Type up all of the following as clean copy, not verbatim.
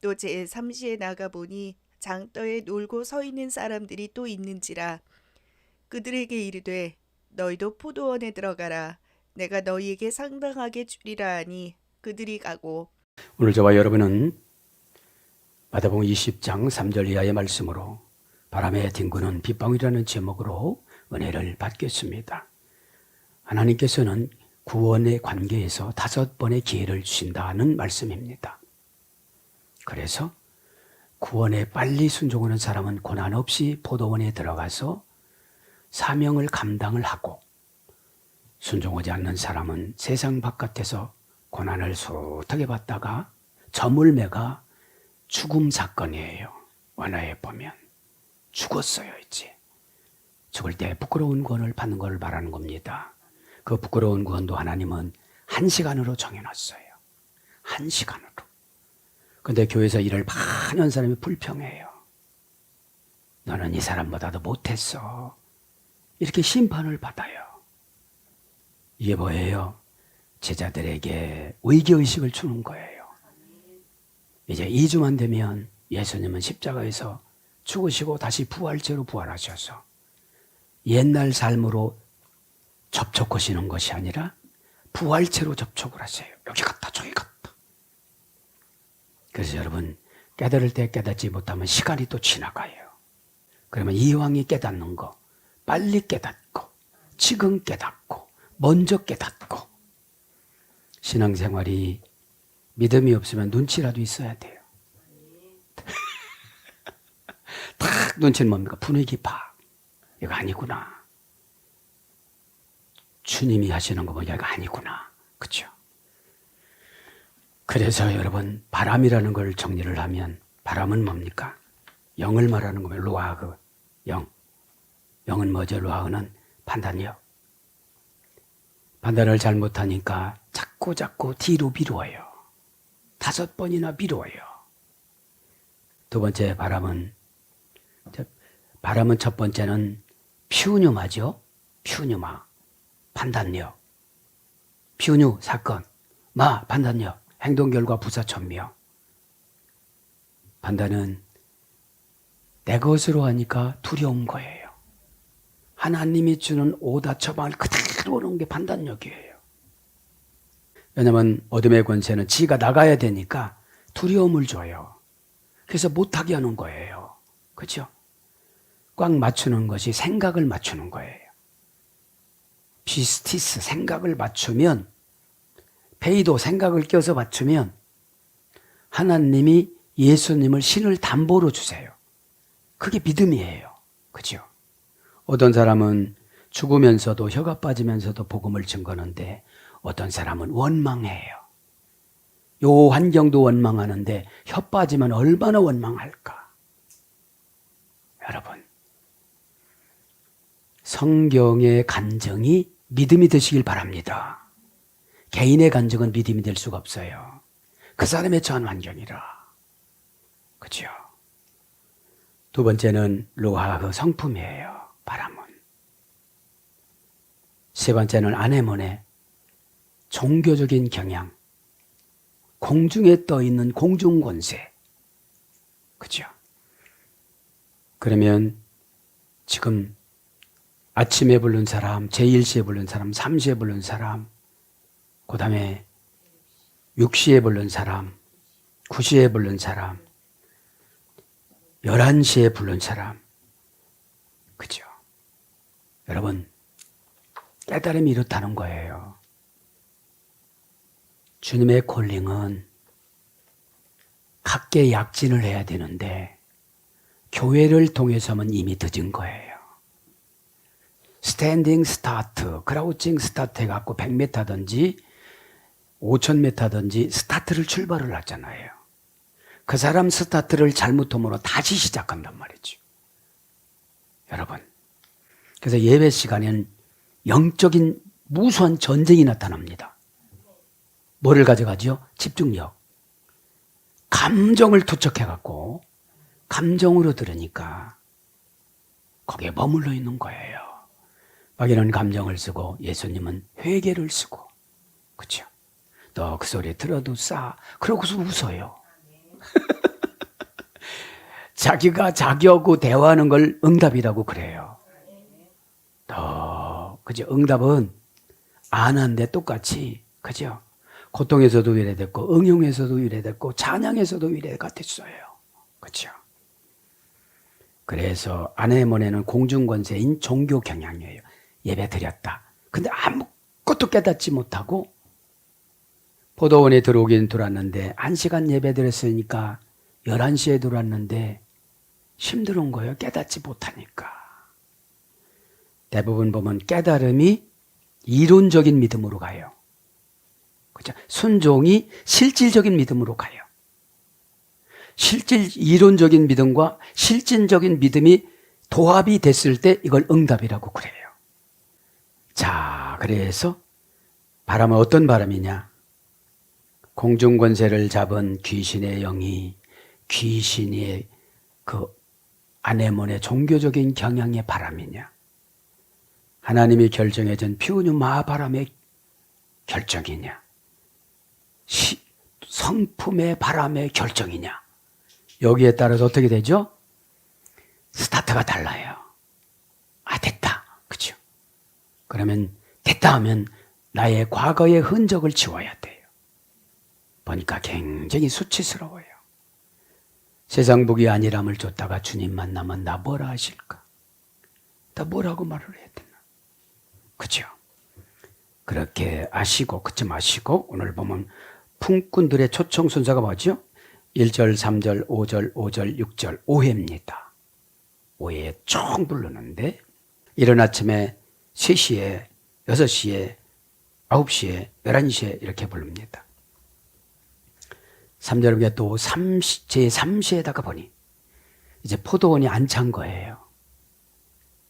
또 제3시에 나가보니 장터에 놀고 서 있는 사람들이 또 있는지라. 그들에게 이르되 너희도 포도원에 들어가라. 내가 너희에게 상당하게 주리라 하니 그들이 가고. 오늘 저와 여러분은 마태복음 20장 3절 이하의 말씀으로 바람에 뒹구는 빗방울이라는 제목으로 은혜를 받겠습니다. 하나님께서는 구원의 관계에서 5번의 기회를 주신다는 말씀입니다. 그래서 구원에 빨리 순종하는 사람은 고난 없이 포도원에 들어가서 사명을 감당을 하고, 순종하지 않는 사람은 세상 바깥에서 고난을 숱하게 받다가 저물매가 죽음 사건이에요. 원어에 보면 죽었어요. 이제 죽을 때 부끄러운 구원을 받는 걸 말하는 겁니다. 그 부끄러운 구원도 하나님은 1시간으로 정해놨어요. 1시간으로. 근데 교회에서 일을 많은 사람이 불평해요. 너는 이 사람보다도 못했어. 이렇게 심판을 받아요. 이게 뭐예요? 제자들에게 위기의식을 주는 거예요. 이제 2주만 되면 예수님은 십자가에서 죽으시고 다시 부활체로 부활하셔서 옛날 삶으로 접촉하시는 것이 아니라 부활체로 접촉을 하세요. 여기 갔다 저기 갔다. 그래서 여러분, 깨달을 때 깨닫지 못하면 시간이 또 지나가요. 그러면 이왕이 깨닫는 거 빨리 깨닫고 지금 깨닫고 먼저 깨닫고. 신앙생활이 믿음이 없으면 눈치라도 있어야 돼요. 딱 눈치는 뭡니까? 분위기 파악. 이거 아니구나. 주님이 하시는 거 보니까 이거 아니구나. 그렇죠? 그래서 여러분, 바람이라는 걸 정리를 하면 바람은 뭡니까? 영을 말하는 거면 루아흐, 영. 영은 뭐죠? 루아흐는 판단력. 판단을 잘못하니까 자꾸 뒤로 미루어요. 5번이나 미루어요. 두 번째 바람은 첫 번째는 퓨뉴마죠. 퓨뉴마. 판단력. 퓨뉴 사건. 마 판단력. 행동 결과 부사 천명. 판단은 내 것으로 하니까 두려운 거예요. 하나님이 주는 오다 처방을 그대로 오는 게 판단력이에요. 왜냐하면 어둠의 권세는 지가 나가야 되니까 두려움을 줘요. 그래서 못하게 하는 거예요. 그렇죠? 꽉 맞추는 것이 생각을 맞추는 거예요. 비스티스, 생각을 맞추면, 페이도 생각을 껴서 맞추면 하나님이 예수님을 신을 담보로 주세요. 그게 믿음이에요. 그렇죠? 어떤 사람은 죽으면서도 혀가 빠지면서도 복음을 증거하는데 어떤 사람은 원망해요. 요 환경도 원망하는데 혀 빠지면 얼마나 원망할까? 여러분, 성경의 간증이 믿음이 되시길 바랍니다. 개인의 간증은 믿음이 될 수가 없어요. 그 사람의 처한 환경이라. 그렇죠? 두 번째는 루아흐 성품이에요. 바람은. 세 번째는 아네모네 종교적인 경향. 공중에 떠 있는 공중권세. 그죠? 그러면 지금 아침에 부른 사람, 제1시에 부른 사람, 3시에 부른 사람, 그 다음에 6시에 부른 사람, 9시에 부른 사람, 11시에 부른 사람. 그죠? 여러분, 깨달음이 이렇다는 거예요. 주님의 콜링은 각계 약진을 해야 되는데 교회를 통해서는 이미 늦은 거예요. 스탠딩 스타트, 크라우칭 스타트 해갖고 100m든지 5000m든지 스타트를 출발을 하잖아요. 그 사람 스타트를 잘못함으로 다시 시작한단 말이죠. 여러분, 그래서 예배 시간에는 영적인 무수한 전쟁이 나타납니다. 뭐를 가져가죠? 집중력. 감정을 투척해갖고 감정으로 들으니까 거기에 머물러 있는 거예요. 마귀는 감정을 쓰고 예수님은 회개를 쓰고. 그렇죠? 너 그 소리 들어도 싸. 그러고서 웃어요. 자기가 자기하고 대화하는 걸 응답이라고 그래요. 그죠? 응답은 안 한데 똑같이, 그죠? 고통에서도 위로됐고, 응용에서도 위로됐고, 찬양에서도 위로가 됐어요. 그죠? 그래서 아네모네는 공중권세인 종교 경향이에요. 예배 드렸다. 근데 아무것도 깨닫지 못하고 포도원에 들어오긴 들어왔는데 1시간 예배 드렸으니까 11시에 들어왔는데 힘든 거예요. 깨닫지 못하니까. 대부분 보면 깨달음이 이론적인 믿음으로 가요. 그죠? 순종이 실질적인 믿음으로 가요. 이론적인 믿음과 실질적인 믿음이 도합이 됐을 때 이걸 응답이라고 그래요. 자, 그래서 바람은 어떤 바람이냐? 공중권세를 잡은 귀신의 영이 귀신의 그 아네몬의 종교적인 경향의 바람이냐? 하나님이 결정해준 피우뉴마 바람의 결정이냐? 성품의 바람의 결정이냐? 여기에 따라서 어떻게 되죠? 스타트가 달라요. 아, 됐다. 그죠? 그러면 됐다 하면 나의 과거의 흔적을 지워야 돼요. 보니까 굉장히 수치스러워요. 세상 복이 아니람을 줬다가 주님 만나면 나 뭐라 하실까? 나 뭐라고 말을 해야 되나? 그죠? 그렇게 아시고, 그치 마시고, 오늘 보면 품꾼들의 초청 순서가 뭐죠? 1절, 3절, 5절, 5절, 6절, 5회입니다. 5회에 총 부르는데, 이른 아침에 3시에, 6시에, 9시에, 11시에 이렇게 부릅니다. 3절에 또 제3시에다가 보니, 이제 포도원이 안 찬 거예요.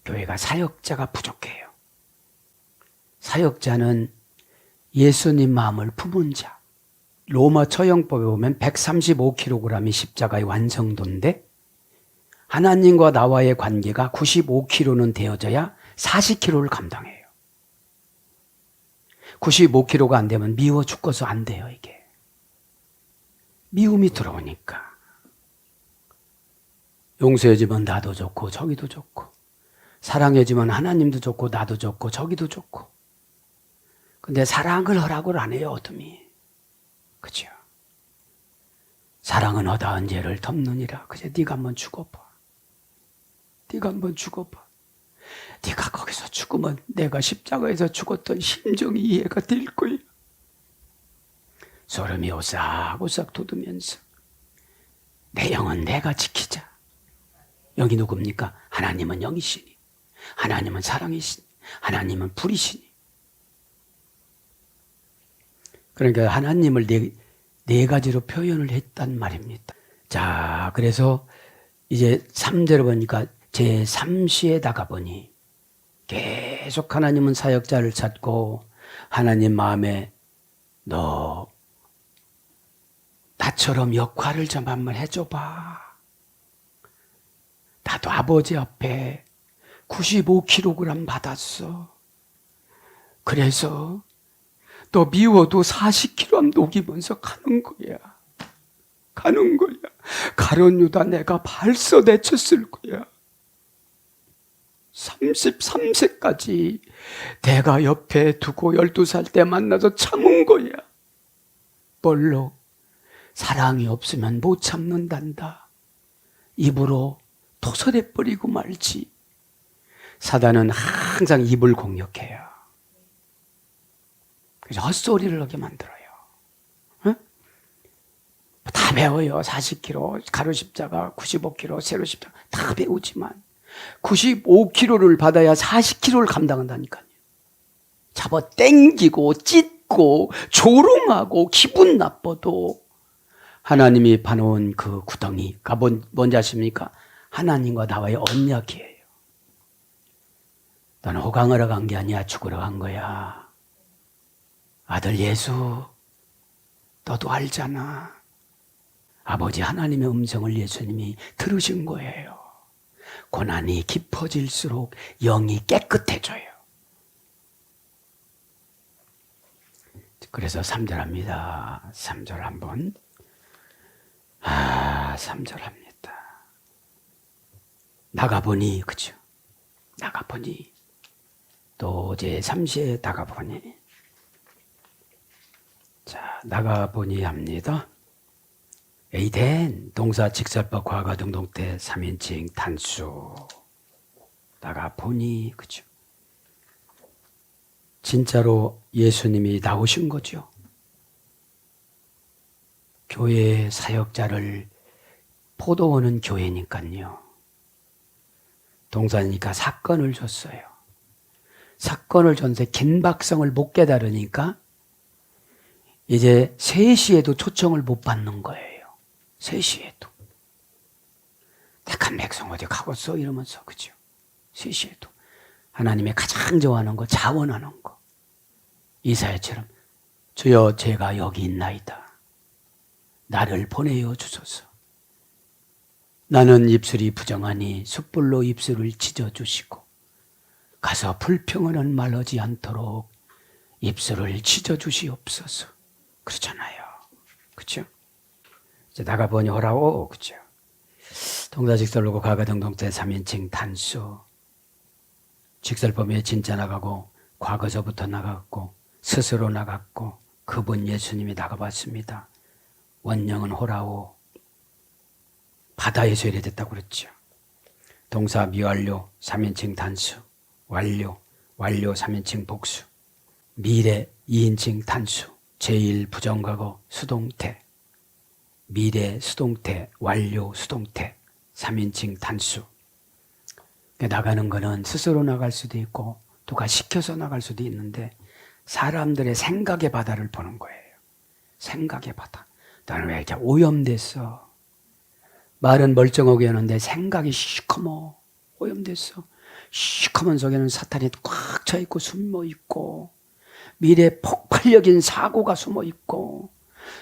교회가 사역자가 부족해요. 사역자는 예수님 마음을 품은 자. 로마 처형법에 보면 135kg이 십자가의 완성도인데 하나님과 나와의 관계가 95kg는 되어져야 40kg를 감당해요. 95kg가 안 되면 미워 죽어서 안 돼요, 이게. 미움이 들어오니까. 용서해주면 나도 좋고 저기도 좋고, 사랑해주면 하나님도 좋고 나도 좋고 저기도 좋고. 근데 사랑을 허락을 안 해요, 어둠이. 그죠? 사랑은 허다한 죄를 덮느니라. 그죠? 네가 한번 죽어봐. 네가 한번 죽어봐. 네가 거기서 죽으면 내가 십자가에서 죽었던 심정이 이해가 될 거야. 소름이 오싹오싹 돋으면서 내 영은 내가 지키자. 영이 누굽니까? 하나님은 영이시니, 하나님은 사랑이시니, 하나님은 불이시니. 그러니까 하나님을 네 가지로 표현을 했단 말입니다. 자, 그래서 이제 3절을 보니까 제3시에다가 보니 계속 하나님은 사역자를 찾고 하나님 마음에 너 나처럼 역할을 좀 한번 해줘봐. 나도 아버지 앞에 95kg 받았어. 그래서 너 미워도 40kg 녹이면서 가는 거야. 가는 거야. 가룟 유다 내가 벌써 내쳤을 거야. 33세까지 내가 옆에 두고 12살 때 만나서 참은 거야. 뭘로? 사랑이 없으면 못 참는단다. 입으로 토설해버리고 말지. 사단은 항상 입을 공격해요. 그래서 헛소리를 하게 만들어요. 응? 다 배워요. 40kg, 가로 십자가, 95kg, 세로 십자가 다 배우지만 95kg를 받아야 40kg를 감당한다니까요. 잡아 땡기고 찢고 조롱하고 기분 나빠도 하나님이 파놓은 그 구덩이가 뭔지 아십니까? 하나님과 나와의 언약이에요. 너는 호강하러 간 게 아니야. 죽으러 간 거야. 아들 예수, 너도 알잖아. 아버지 하나님의 음성을 예수님이 들으신 거예요. 고난이 깊어질수록 영이 깨끗해져요. 그래서 3절 합니다. 3절 한번. 3절 합니다. 나가보니, 그죠? 나가보니, 또 제3시에 나가보니. 자, 나가보니 합니다. 에이덴, 동사, 직설법, 과거, 등동태, 3인칭, 단수. 나가보니, 그죠? 진짜로 예수님이 나오신 거죠. 교회 사역자를 포도원은 교회니까요. 동사니까 사건을 줬어요. 사건을 줬는데 긴박성을 못 깨달으니까 이제 3시에도 초청을 못 받는 거예요. 3시에도. 택한 백성 어디 가겠어? 이러면서, 그죠? 3시에도. 하나님의 가장 좋아하는 거, 자원하는 거. 이사야처럼, 주여 제가 여기 있나이다. 나를 보내어 주소서. 나는 입술이 부정하니 숯불로 입술을 찢어주시고 가서 불평하는 말 하지 않도록 입술을 찢어주시옵소서. 그렇잖아요. 그렇죠? 이제 나가보니 오라오. 그렇죠? 동사직설로고 과거 등동태 3인칭 단수. 직설법에 진짜 나가고 과거서부터 나갔고 스스로 나갔고 그분 예수님이 나가봤습니다. 원령은 호라오. 바다에서 이래 됐다고 그랬죠. 동사 미완료 3인칭 단수. 완료 3인칭 복수. 미래 2인칭 단수. 제1 부정과거 수동태. 미래 수동태. 완료 수동태. 3인칭 단수. 나가는 거는 스스로 나갈 수도 있고 누가 시켜서 나갈 수도 있는데 사람들의 생각의 바다를 보는 거예요. 생각의 바다. 나는 왜 이렇게 오염됐어? 말은 멀쩡하게 하는데 생각이 시커머 오염됐어. 시커먼 속에는 사탄이 꽉 차 있고 숨어 있고 미래 폭발적인 사고가 숨어 있고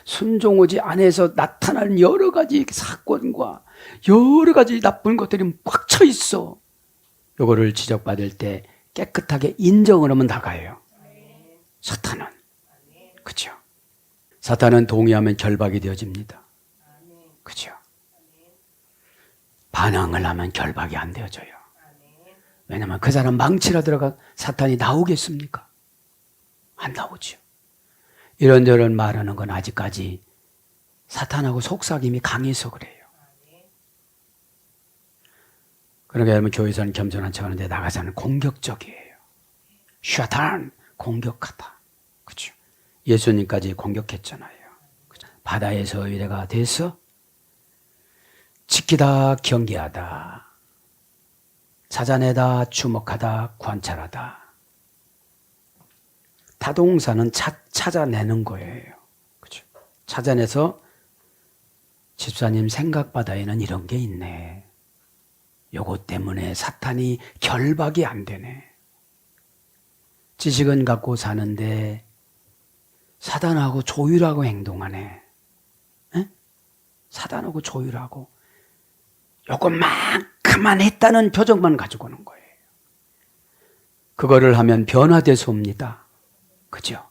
순종오지 안에서 나타나는 여러 가지 사건과 여러 가지 나쁜 것들이 꽉 차 있어. 요거를 지적받을 때 깨끗하게 인정을 하면 나가요. 사탄은. 그렇죠? 사탄은 동의하면 결박이 되어집니다. 그렇죠? 반항을 하면 결박이 안 되어져요. 왜냐하면 그 사람 망치라 들어가 사탄이 나오겠습니까? 안 나오죠. 이런저런 말하는 건 아직까지 사탄하고 속삭임이 강해서 그래요. 그러니까 여러분 교회에서는 겸손한 척 하는데 나가서는 공격적이에요. 샤탄 공격하다. 그렇죠? 예수님까지 공격했잖아요. 그렇죠? 바다에서 의뢰가 돼서 지키다 경계하다. 찾아내다 주목하다 관찰하다. 타동사는 찾아내는 거예요. 그렇죠? 찾아내서 집사님 생각바다에는 이런 게 있네. 요것 때문에 사탄이 결박이 안 되네. 지식은 갖고 사는데 사단하고 조율하고 행동하네. 에? 사단하고 조율하고 요것만큼만 했다는 표정만 가지고 오는 거예요. 그거를 하면 변화돼서 옵니다. 그죠?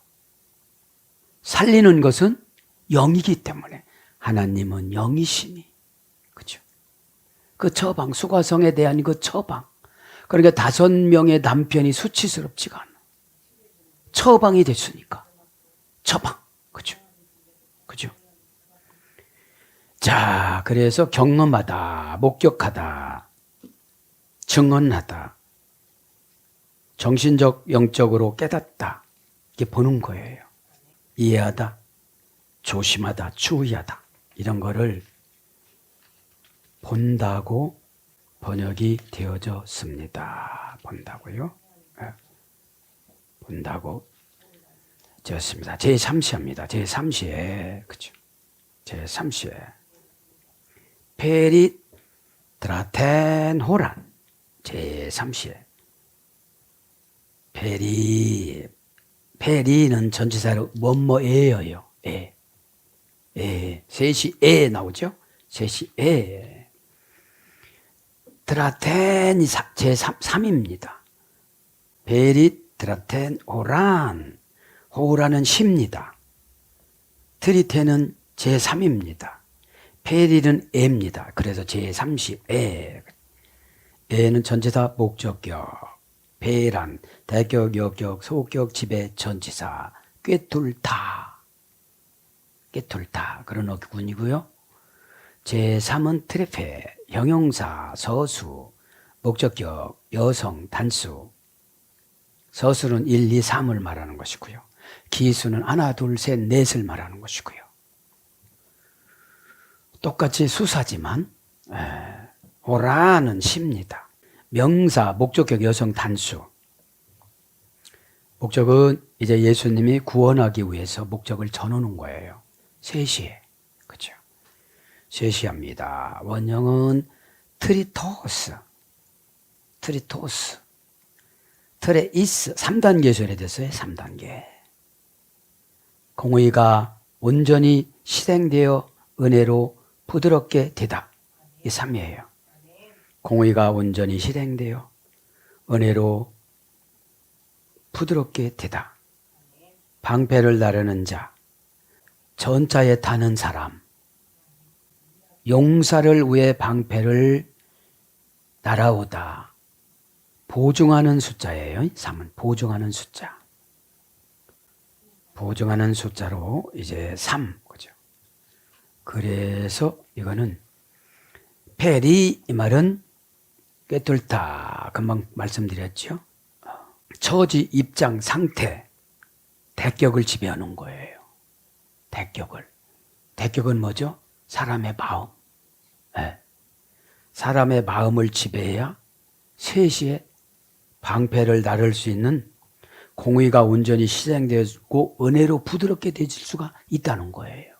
살리는 것은 영이기 때문에 하나님은 영이시니. 그죠? 그 처방, 수가성에 대한 그 처방. 그러니까 5명의 남편이 수치스럽지가 않아. 처방이 됐으니까. 처방. 그죠? 그죠? 자, 그래서 경험하다, 목격하다, 증언하다, 정신적, 영적으로 깨닫다. 이게 보는 거예요. 이해하다, 조심하다,注意하다. 이런 거를 본다고 번역이 되어졌습니다. 본다고요? 네. 본다고 되었습니다. 제3시입니다. 제3시에, 그죠? 제3시에. 페리 드라텐호란. 제3시에. 페리는 전치사로 뭐뭐에요. 셋이 에 나오죠? 셋이 에. 드라텐이 제3입니다. 베리 드라텐 호란. 호라는 시입니다. 트리테는 제3입니다. 페리는 에입니다. 그래서 제3시 에. 에는 전치사 목적격, 배란, 대격, 역격, 소격, 지배, 전치사, 꿰뚫다, 꿰뚫다 그런 어군이고요. 제3은 트레페, 형용사, 서수, 목적격, 여성, 단수. 서수는 1, 2, 3을 말하는 것이고요. 기수는 하나, 둘, 셋, 넷을 말하는 것이고요. 똑같이 수사지만 오라는 시입니다. 명사, 목적격, 여성, 단수. 목적은 이제 예수님이 구원하기 위해서 목적을 전하는 거예요. 셋이에. 그렇죠? 셋이합니다. 원형은 트리토스. 트리토스. 트레이스 3단계 소리됐어요. 3단계. 공의가 온전히 실행되어 은혜로 부드럽게 되다. 이 3이에요. 공의가 온전히 실행되어 은혜로 부드럽게 되다. 방패를 나르는 자, 전차에 타는 사람, 용사를 위해 방패를 날아오다. 보증하는 숫자예요. 3은 보증하는 숫자. 보증하는 숫자로 이제 3, 그죠? 그래서 이거는 페리 이 말은 꿰뚫다. 금방 말씀드렸죠. 처지, 입장, 상태, 대격을 지배하는 거예요. 대격을. 대격은 뭐죠? 사람의 마음. 네. 사람의 마음을 지배해야 셋이의 방패를 나를 수 있는 공의가 온전히 실행되고 은혜로 부드럽게 되질 수가 있다는 거예요.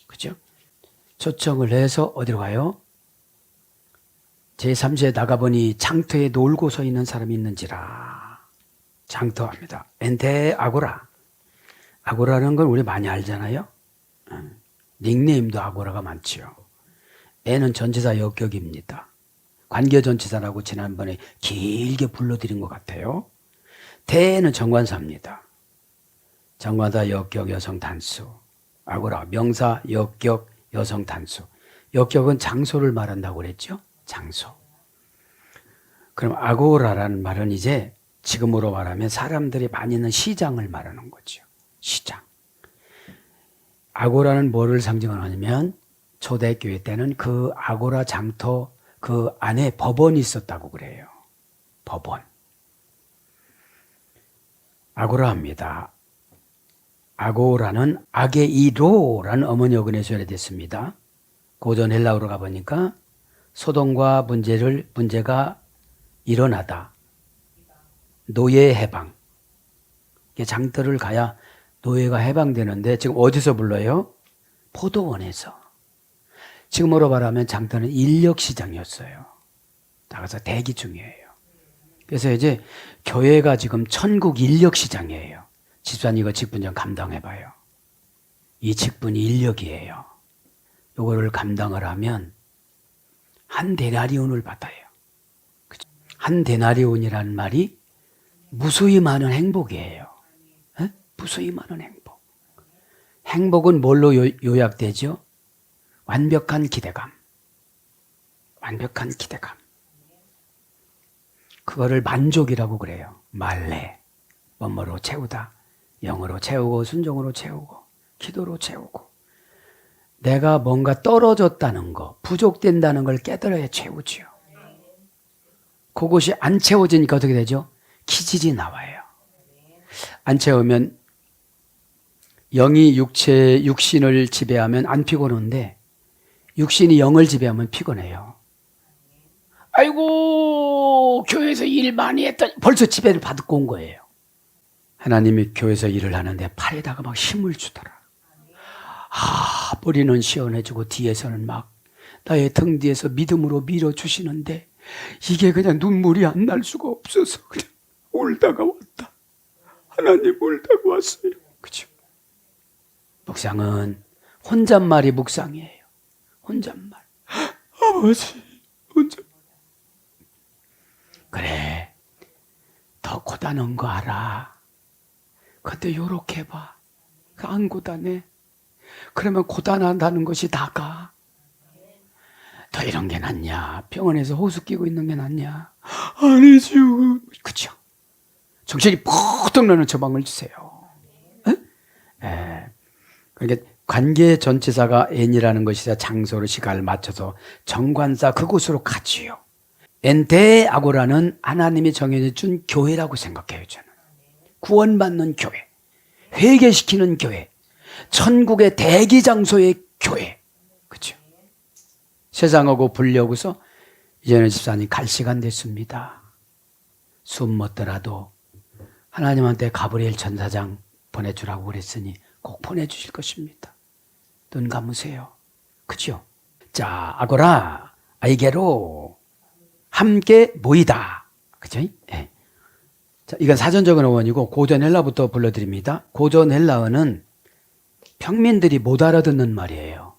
그죠? 초청을 해서 어디로 가요? 제3세에 나가보니 장터에 놀고 서 있는 사람이 있는지라. 장터합니다. 엔테 아고라. 아고라는 건 우리 많이 알잖아요. 닉네임도 아고라가 많지요. 애는 전치사 역격입니다. 관계전치사라고 지난번에 길게 불러드린 것 같아요. 대는 정관사입니다. 정관사 역격 여성 단수. 아고라 명사 역격 여성 단수. 역격은 장소를 말한다고 그랬죠. 장소. 그럼 아고라라는 말은 이제 지금으로 말하면 사람들이 많이 있는 시장을 말하는 거죠. 시장. 아고라는 뭐를 상징하냐면 초대교회 때는 그 아고라 장터 그 안에 법원이 있었다고 그래요. 법원. 아고라입니다. 아고라는 아게이로라는 어머니 어근에서 유래됐습니다. 고전 헬라어로 가보니까 소동과 문제가 일어나다. 노예 해방. 장터를 가야 노예가 해방되는데 지금 어디서 불러요? 포도원에서. 지금으로 말하면 장터는 인력시장이었어요. 나가서 대기 중이에요. 그래서 이제 교회가 지금 천국 인력시장이에요. 집사님 이거 직분 좀 감당해봐요. 이 직분이 인력이에요. 이거를 감당을 하면 한 데나리온을 받아요. 한 데나리온이라는 말이 무수히 많은 행복이에요. 에? 무수히 많은 행복. 행복은 뭘로 요약되죠? 완벽한 기대감. 완벽한 기대감. 그거를 만족이라고 그래요. 말레. 뭐뭐로 채우다. 영으로 채우고 순종으로 채우고 기도로 채우고. 내가 뭔가 떨어졌다는 거, 부족된다는 걸 깨달아야 채우지요. 그것이 안 채워지니까 어떻게 되죠? 기질이 나와요. 안 채우면 영이 육신을 지배하면 안 피곤한데 육신이 영을 지배하면 피곤해요. 아이고 교회에서 일 많이 했더니 벌써 지배를 받고 온 거예요. 하나님이 교회에서 일을 하는데 팔에다가 막 힘을 주더라. 머리는 시원해지고 뒤에서는 막 나의 등 뒤에서 믿음으로 밀어주시는데 이게 그냥 눈물이 안 날 수가 없어서 그냥 울다가 왔다. 하나님 울다가 왔어요. 그죠? 묵상은 혼잣말이 묵상이에요. 혼잣말. 아버지 혼잣말. 그래 더 고단한 거 알아. 근데 요렇게 봐. 안 고단해. 그러면 고단하다는 것이 나가. 더 이런 게 낫냐? 병원에서 호수 끼고 있는 게 낫냐? 아니죠. 그죠? 정신이 퍽 나는 처방을 주세요. 예. 그러니까 관계 전치사가 n이라는 것이자 장소로 시간을 맞춰서 정관사 그곳으로 가지요. 엔테 아고라는 하나님이 정해져 준 교회라고 생각해요. 저는 구원받는 교회, 회개시키는 교회, 천국의 대기 장소의 교회. 그렇죠? 세상하고 분리하고서 이제는 집사님 갈 시간 됐습니다. 숨 멎더라도 하나님한테 가브리엘 천사장 보내주라고 그랬으니 꼭 보내주실 것입니다. 눈 감으세요. 그죠? 자, 아고라, 아이게로 함께 모이다. 그죠? 네. 자, 이건 사전적인 어원이고 고전 헬라부터 불러드립니다. 고전 헬라어는 평민들이 못 알아듣는 말이에요.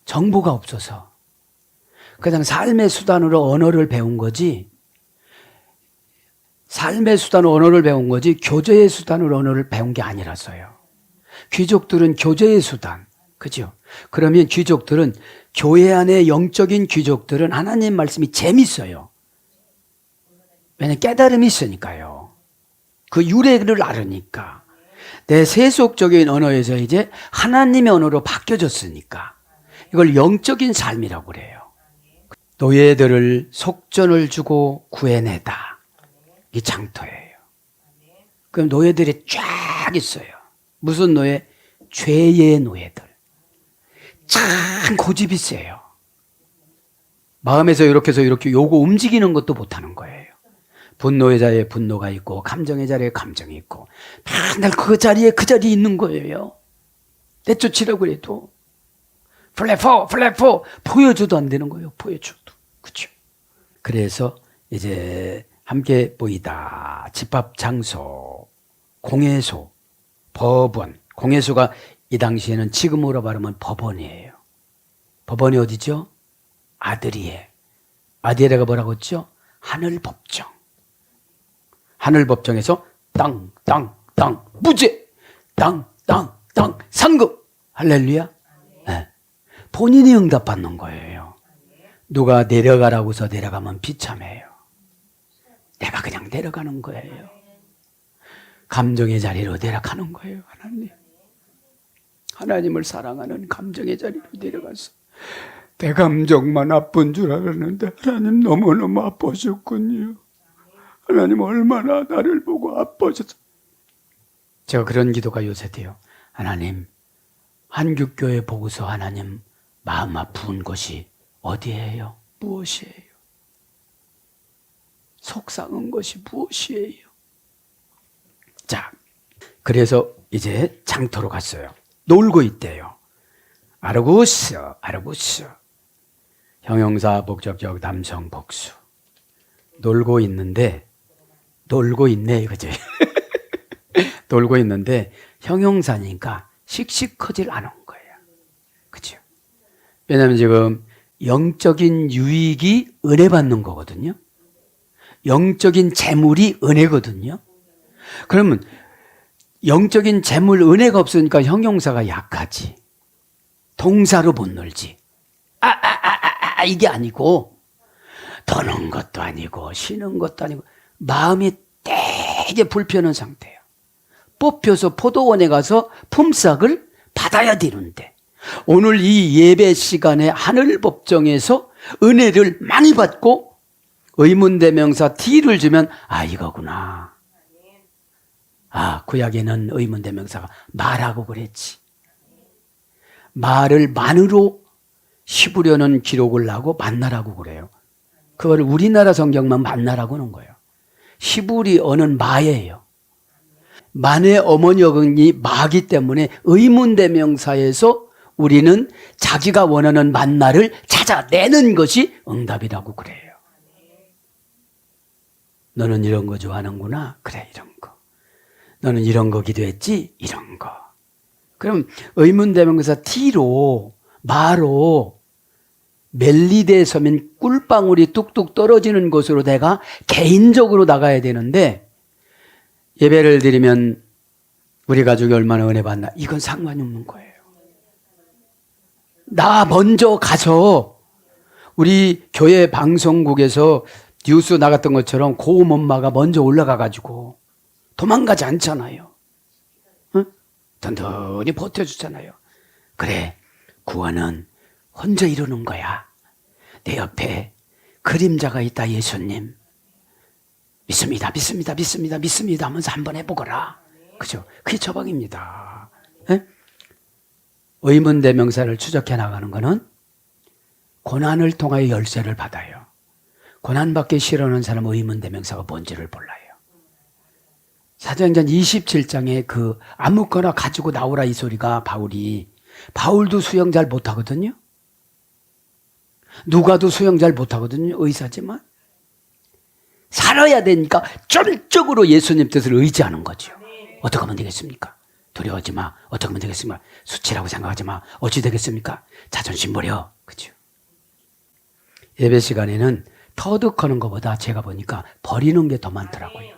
정보가 없어서. 그냥 삶의 수단으로 언어를 배운 거지, 삶의 수단으로 언어를 배운 거지 교제의 수단으로 언어를 배운 게 아니라서요. 귀족들은 교제의 수단, 그죠? 그러면 귀족들은, 교회 안에 영적인 귀족들은 하나님 말씀이 재밌어요. 왜냐하면 깨달음이 있으니까요. 그 유래를 알으니까. 내 세속적인 언어에서 이제 하나님의 언어로 바뀌어졌으니까 이걸 영적인 삶이라고 그래요. 노예들을 속전을 주고 구해내다. 이 장터예요. 그럼 노예들이 쫙 있어요. 무슨 노예? 죄의 노예들. 참 고집이 세요. 마음에서 이렇게 해서 이렇게 요거 움직이는 것도 못하는 거예요. 분노의 자리에 분노가 있고 감정의 자리에 감정이 있고 맨날 그 자리에 있는 거예요. 내쫓으라고 해도 플래포 보여줘도 안 되는 거예요. 보여줘도. 그렇죠? 그래서 이제 함께 보이다. 집합 장소, 공회소, 법원. 공회소가 이 당시에는 지금으로 말하면 법원이에요. 법원이 어디죠? 아드리에. 아드리에가 뭐라고 했죠? 하늘법정. 하늘법정에서 땅 무죄, 땅 상급. 할렐루야. 네. 본인이 응답받는 거예요. 누가 내려가라고서 내려가면 비참해요. 내가 그냥 내려가는 거예요. 감정의 자리로 내려가는 거예요. 하나님을 사랑하는 감정의 자리로 내려가서 내 감정만 아픈 줄 알았는데 하나님 너무너무 아프셨군요. 하나님 얼마나 나를 보고 아프셨어. 제가 그런 기도가 요새 돼요. 하나님, 한국교회 보고서 하나님 마음 아픈 것이 어디예요? 무엇이에요? 속상한 것이 무엇이에요? 자, 그래서 이제 장터로 갔어요. 놀고 있대요. 아르구스. 형용사 목적격 남성 복수. 놀고 있네, 그죠? 놀고 있는데 형용사니까 씩씩하질 않은 거예요. 그죠? 왜냐하면 지금 영적인 유익이 은혜 받는 거거든요. 영적인 재물이 은혜거든요. 그러면 영적인 재물 은혜가 없으니까 형용사가 약하지. 동사로 못 놀지. 이게 아니고 더는 것도 아니고 쉬는 것도 아니고 마음이 되게 불편한 상태예요. 뽑혀서 포도원에 가서 품삯을 받아야 되는데 오늘 이 예배 시간에 하늘법정에서 은혜를 많이 받고 의문대명사 D를 주면 이거구나. 구약에는 의문대명사가 말하고 그랬지. 말을 만으로 씹으려는 기록을 하고 만나라고 그래요. 그걸 우리나라 성경만 만나라고 하는 거예요. 히브리 어는 마예요. 만의 어머니어근이 마기 때문에 의문대명사에서 우리는 자기가 원하는 만나를 찾아내는 것이 응답이라고 그래요. 너는 이런 거 좋아하는구나. 그래, 이런 거. 너는 이런 거 기도했지? 이런 거. 그럼 의문대명사 T로 마로 멜리대에 서면 꿀방울이 뚝뚝 떨어지는 곳으로 내가 개인적으로 나가야 되는데 예배를 드리면 우리 가족이 얼마나 은혜 받나 이건 상관이 없는 거예요. 나 먼저 가서 우리 교회 방송국에서 뉴스 나갔던 것처럼 고음 엄마가 먼저 올라가가지고 도망가지 않잖아요. 응? 든든히 버텨주잖아요. 그래, 구원은 혼자 이루는 거야. 내 옆에 그림자가 있다, 예수님. 믿습니다, 믿습니다, 믿습니다, 믿습니다 하면서 한번 해보거라. 그죠? 그게 처방입니다. 예? 의문대명사를 추적해 나가는 것은 고난을 통하여 열쇠를 받아요. 고난받기 싫어하는 사람은 의문대명사가 뭔지를 몰라요. 사도행전 27장에 그 아무거나 가지고 나오라 이 소리가 바울도 수영 잘 못하거든요. 누가도 수영 잘 못하거든요. 의사지만. 살아야 되니까 전적으로 예수님 뜻을 의지하는 거죠. 어떻게 하면 되겠습니까? 두려워하지 마. 어떻게 하면 되겠습니까? 수치라고 생각하지 마. 어찌 되겠습니까? 자존심 버려. 그죠? 예배 시간에는 터득하는 것보다 제가 보니까 버리는 게 더 많더라고요.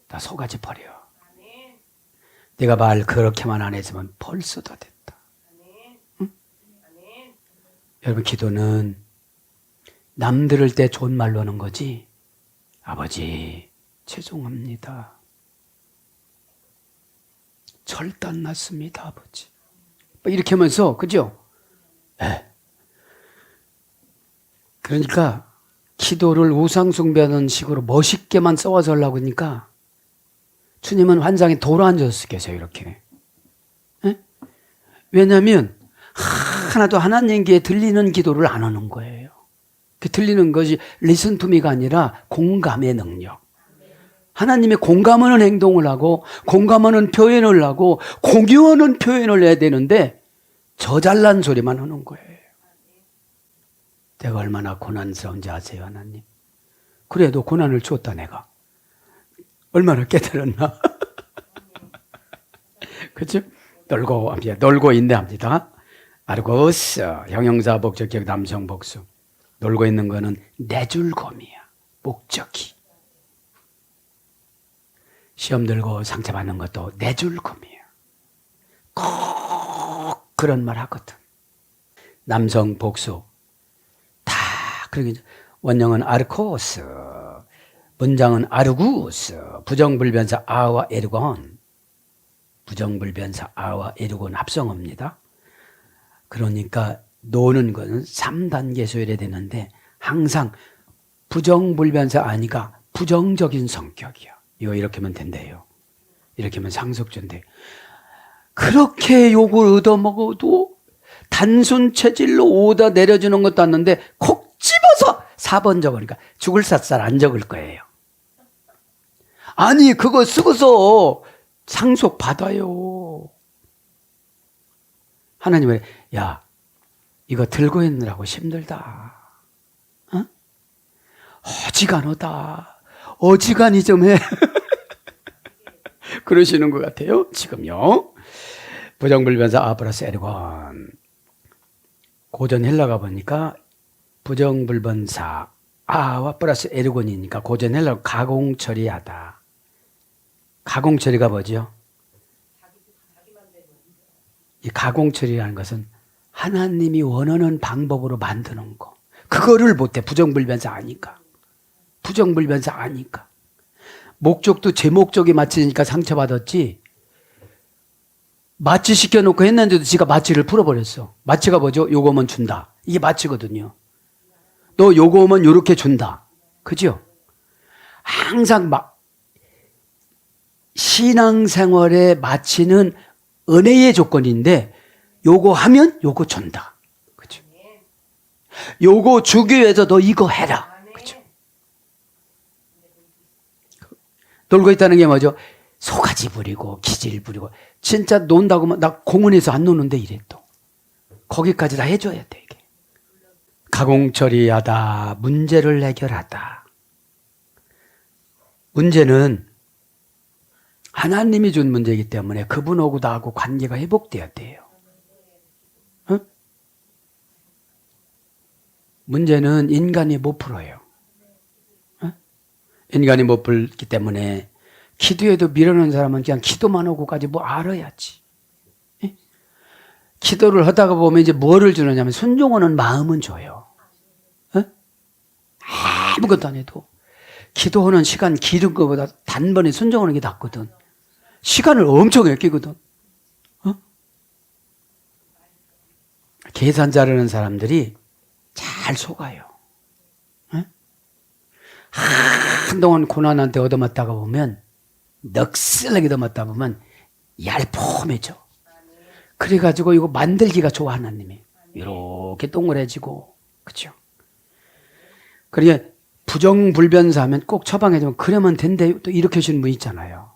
다 속아지 버려. 내가 말 그렇게만 안 했으면 벌써 다 됐다. 응? 여러분, 기도는 남 들을 때 좋은 말로 하는 거지. 아버지, 죄송합니다. 절단 났습니다, 아버지. 이렇게 하면서, 그죠? 네. 그러니까 기도를 우상숭배하는 식으로 멋있게만 써와서 하려고 하니까 주님은 환상에 돌아앉아서 계세요, 이렇게. 네? 왜냐하면 하나도 하나님께 들리는 기도를 안 하는 거예요. 그 들리는 것이 listen to me가 아니라 공감의 능력. 하나님의 공감하는 행동을 하고 공감하는 표현을 하고 공유하는 표현을 해야 되는데 저 잘난 소리만 하는 거예요. 내가 얼마나 고난스러운지 아세요, 하나님? 그래도 고난을 줬다, 내가. 얼마나 깨달았나? 그죠? 놀고 인내합니다. 아르고스, 형용사 목적격 남성 복수. 놀고 있는 거는 내줄곰이야. 목적이. 시험 들고 상처받는 것도 내줄곰이야. 꼭 그런 말 하거든. 남성 복수. 다 그러게. 원형은 아르코스, 문장은 아르구스, 부정불변사 아와 에르곤. 부정불변사 아와 에르곤 합성어입니다. 그러니까 노는 것은 3단계 소열해야 되는데 항상 부정불변사 아니가 부정적인 성격이야. 이거 이렇게 하면 된대요. 이렇게 하면 상속전돼. 그렇게 욕을 얻어먹어도 단순 체질로 오다 내려주는 것도 않는데 콕 집어서 4번 적으니까 죽을 삿살 안 적을 거예요. 아니 그거 쓰고서 상속 받아요. 하나님은 야 이거 들고 있느라고 힘들다. 어? 어지간하다. 어지간히 좀 해. 그러시는 것 같아요. 지금요. 부정불변사 아 플러스 에르곤. 고전 헬라가 보니까 부정불변사 아와 플러스 에르곤이니까 고전 헬라가 가공처리하다. 가공처리가 뭐죠? 이 가공처리라는 것은 하나님이 원하는 방법으로 만드는 거. 그거를 못해. 부정불변사 아니까. 부정불변사 아니까. 목적도 제 목적에 맞추니까 상처받았지. 마취 시켜놓고 했는데도 지가 마취를 풀어버렸어. 마취가 뭐죠? 요거 오면 준다. 이게 마취거든요. 너 요거 오면 요렇게 준다. 그죠? 항상 신앙생활의 마취는 은혜의 조건인데 요거 하면 요거 준다. 그죠? 요거 주기 위해서 너 이거 해라. 그죠? 놀고 있다는 게 뭐죠? 소가지 부리고 기질 부리고 진짜 논다고 하면 나 공원에서 안 노는데 이래 또. 거기까지 다 해줘야 돼 이게. 가공처리하다. 문제를 해결하다. 문제는 하나님이 준 문제이기 때문에 그분하고 나하고 관계가 회복돼야 돼요. 어? 문제는 인간이 못 풀어요. 어? 인간이 못 풀기 때문에 기도에도 미루는 사람은 그냥 기도만 하고까지 뭐 알아야지. 예? 기도를 하다가 보면 이제 뭐를 주느냐면 순종하는 마음은 줘요. 어? 아무것도 안 해도 기도하는 시간 기른 것보다 단번에 순종하는 게 낫거든. 시간을 엄청 아끼거든. 어? 계산 잘하는 사람들이 잘 속아요. 어? 한동안 고난한테 얻어맞다가 보면 넋슬하게 얻어맞다 보면 얄폼해져. 그래가지고 이거 만들기가 좋아 하나님이. 이렇게 동그래지고 그렇죠. 그러니까 부정불변사하면 꼭 처방해주면 그러면 된대 또 이렇게 하시는 분 있잖아요.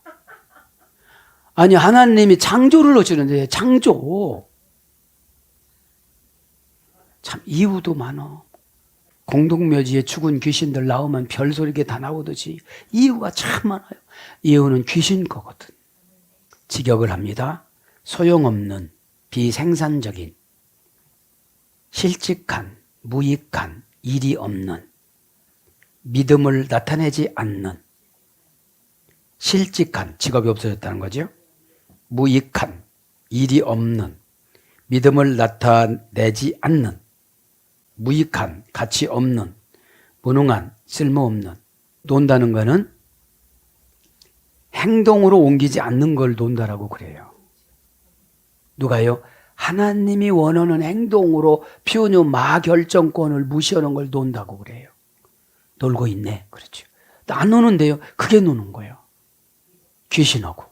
아니 하나님이 창조를 하시는데 창조 참 이유도 많어. 공동묘지에 죽은 귀신들 나오면 별소리게 다 나오듯이 이유가 참 많아요. 이유는 귀신 거거든. 직역을 합니다. 소용없는 비생산적인 실직한 무익한 일이 없는 믿음을 나타내지 않는 실직한 직업이 없어졌다는 거죠. 무익한 일이 없는 믿음을 나타내지 않는 무익한 가치 없는 무능한 쓸모없는 논다는 거는 행동으로 옮기지 않는 걸 논다라고 그래요. 누가요? 하나님이 원하는 행동으로 피우녀 마결정권을 무시하는 걸 논다고 그래요. 놀고 있네. 그렇죠. 안 노는데요. 그게 노는 거예요. 귀신하고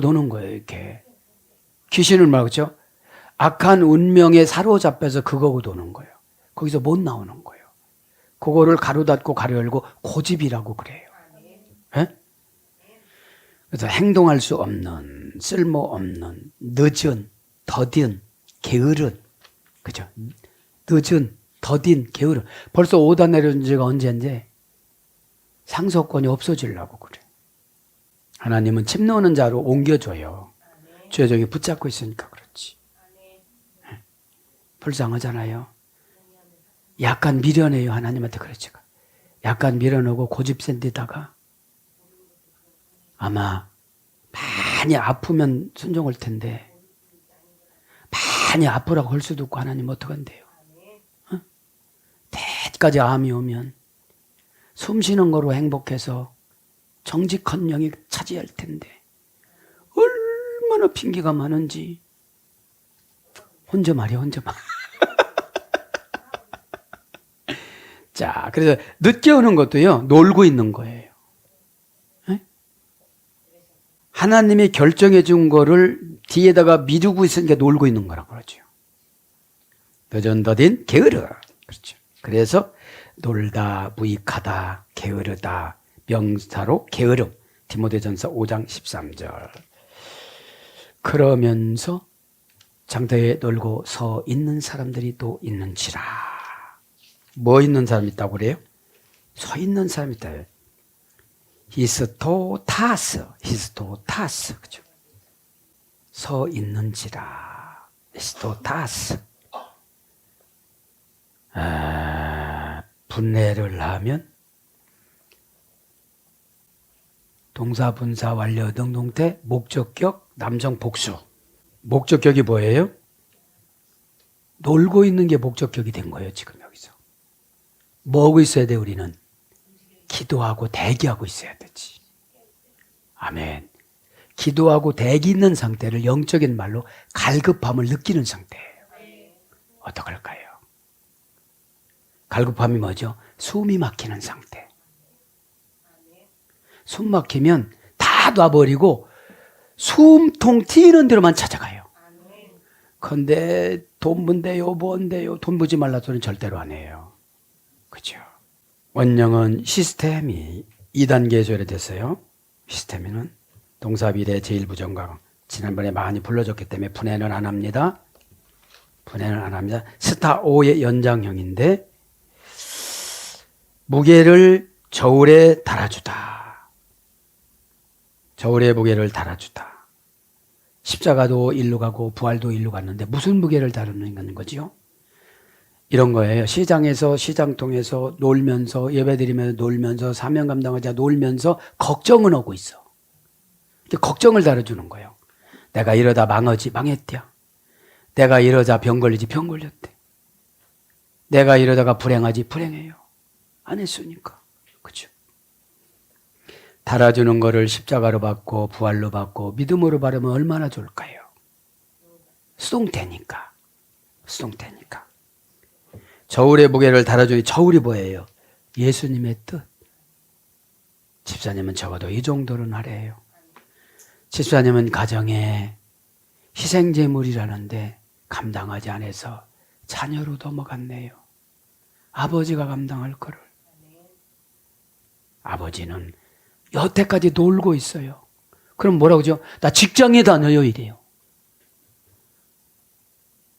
노는 거예요. 이렇게. 귀신을 말하죠. 악한 운명에 사로잡혀서 그거고 노는 거예요. 거기서 못 나오는 거예요. 그거를 가로닫고 가려열고 고집이라고 그래요. 네? 그래서 행동할 수 없는, 쓸모없는, 늦은, 더딘, 게으른, 그죠? 늦은, 더딘, 게으른. 벌써 오다 내려온 지가 언제인데 상속권이 없어지려고 그래. 하나님은 침 놓는 자로 옮겨줘요. 죄종이 붙잡고 있으니까 그렇지. 불쌍하잖아요. 약간 미련해요. 하나님한테 그렇지. 약간 미련하고 고집센 데다가 아마 많이 아프면 순종할 텐데 많이 아프라고 할 수도 없고 하나님 어떡한대요. 어? 대까지 암이 오면 숨 쉬는 거로 행복해서 정직한 영이 차지할 텐데 얼마나 핑계가 많은지 혼자 말이야 혼자 말. 자, 그래서 늦게 오는 것도요 놀고 있는 거예요. 네? 하나님이 결정해 준 거를 뒤에다가 미루고 있으니까 놀고 있는 거라고 그러죠. 늦은 더딘 게으르. 그렇죠. 그래서 놀다, 무익하다, 게으르다, 명사로 게으름. 디모데전서 5장 13절. 그러면서 장터에 놀고 서 있는 사람들이 또 있는지라. 뭐 있는 사람 있다고 그래요? 서 있는 사람 있다. 히스토타스, 그죠? 서 있는지라. 히스토타스. 분해를 하면 동사, 분사, 완료, 능동태, 목적격, 남성 복수. 목적격이 뭐예요? 놀고 있는 게 목적격이 된 거예요, 지금 여기서. 뭐 하고 있어야 돼, 우리는? 기도하고 대기하고 있어야 되지. 아멘. 기도하고 대기 있는 상태를 영적인 말로 갈급함을 느끼는 상태예요. 어떡할까요? 갈급함이 뭐죠? 숨이 막히는 상태. 숨 막히면 다 놔버리고 숨통 튀는 대로만 찾아가요. 근데 돈 번대요, 뭔데요? 돈 보지 말라 소리는 절대로 안 해요. 그죠? 원령은 시스템이 2단계에 소개됐어요. 시스템이는 동사비례 제1부정강. 지난번에 많이 불러줬기 때문에 분해는 안 합니다. 분해는 안 합니다. 스타 5의 연장형인데 무게를 저울에 달아주다. 저울에 무게를 달아주다. 십자가도 일로 가고 부활도 일로 갔는데 무슨 무게를 다루는 거지요? 이런 거예요. 시장에서 시장통에서 놀면서 예배드리면서 놀면서 사명 감당하자 놀면서 걱정은 하고 있어. 걱정을 다뤄주는 거예요. 내가 이러다 망했대요. 내가 이러다 병 걸리지 병 걸렸대. 내가 이러다가 불행하지 불행해요. 안 했으니까. 그죠? 달아주는 거를 십자가로 받고 부활로 받고 믿음으로 바르면 얼마나 좋을까요? 수동태니까. 수동태니까. 저울의 무게를 달아주니 저울이 뭐예요? 예수님의 뜻. 집사님은 적어도 이 정도는 하래요. 집사님은 가정에 희생제물이라는데 감당하지 않아서 자녀로 넘어갔네요. 아버지가 감당할 거를. 아버지는 여태까지 놀고 있어요. 그럼 뭐라고 그러죠? 나 직장에 다녀요 이래요.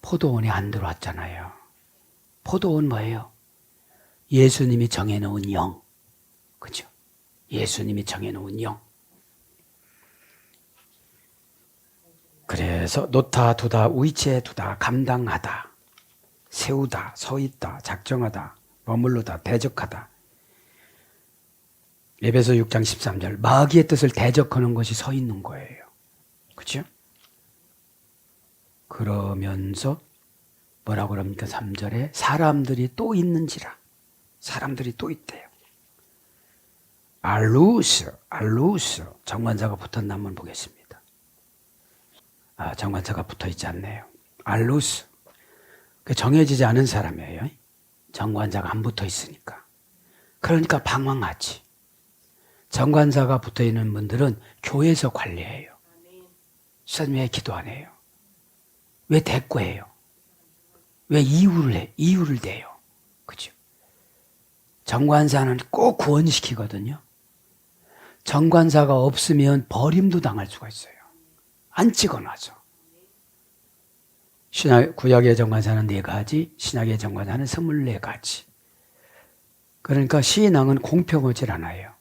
포도원에 안 들어왔잖아요. 포도원 뭐예요? 예수님이 정해놓은 영. 그죠? 예수님이 정해놓은 영. 그래서 놓다, 두다, 위치에 두다, 감당하다, 세우다, 서있다, 작정하다, 머물르다, 대적하다. 에베소 6장 13절 마귀의 뜻을 대적하는 것이 서 있는 거예요. 그렇죠? 그러면서 뭐라고 그럽니까? 3절에 사람들이 또 있는지라. 사람들이 또 있대요. 알루스 정관사가 붙었나 한번 보겠습니다. 정관사가 붙어있지 않네요. 알루스 정해지지 않은 사람이에요. 정관사가 안 붙어있으니까. 그러니까 방황하지. 정관사가 붙어있는 분들은 교회에서 관리해요. 선생님 왜 기도 안 해요? 왜 대꾸해요? 왜 이유를 대요? 그죠? 정관사는 꼭 구원시키거든요. 정관사가 없으면 버림도 당할 수가 있어요. 안 찍어놔서. 구약의 정관사는 4가지, 신약의 정관사는 24가지. 그러니까 신앙은 공평하지 않아요.